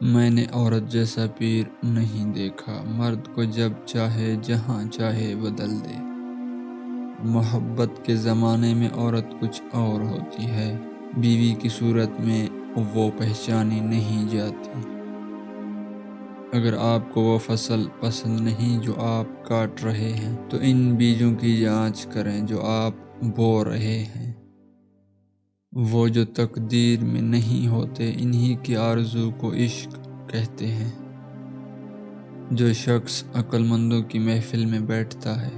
میں نے عورت جیسا پیر نہیں دیکھا، مرد کو جب چاہے جہاں چاہے بدل دے۔ محبت کے زمانے میں عورت کچھ اور ہوتی ہے، بیوی کی صورت میں وہ پہچانی نہیں جاتی۔ اگر آپ کو وہ فصل پسند نہیں جو آپ کاٹ رہے ہیں تو ان بیجوں کی جانچ کریں جو آپ بو رہے ہیں۔ وہ جو تقدیر میں نہیں ہوتے انہی کی آرزو کو عشق کہتے ہیں۔ جو شخص عقل مندوں کی محفل میں بیٹھتا ہے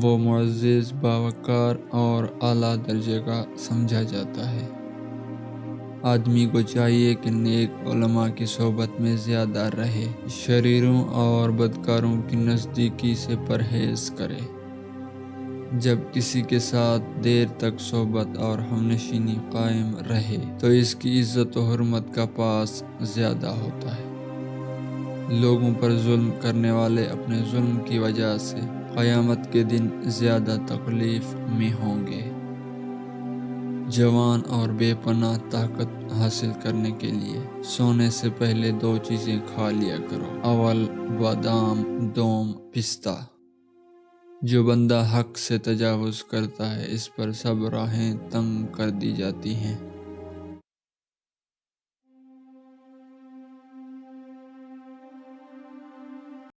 وہ معزز، باوقار اور اعلیٰ درجے کا سمجھا جاتا ہے۔ آدمی کو چاہیے کہ نیک علماء کی صحبت میں زیادہ رہے، شریروں اور بدکاروں کی نزدیکی سے پرہیز کرے۔ جب کسی کے ساتھ دیر تک صحبت اور ہمنشینی قائم رہے تو اس کی عزت و حرمت کا پاس زیادہ ہوتا ہے۔ لوگوں پر ظلم کرنے والے اپنے ظلم کی وجہ سے قیامت کے دن زیادہ تکلیف میں ہوں گے۔ جوان اور بے پناہ طاقت حاصل کرنے کے لیے سونے سے پہلے 2 چیزیں کھا لیا کرو، اول بادام، دوم پستہ۔ جو بندہ حق سے تجاوز کرتا ہے اس پر سب راہیں تنگ کر دی جاتی ہیں۔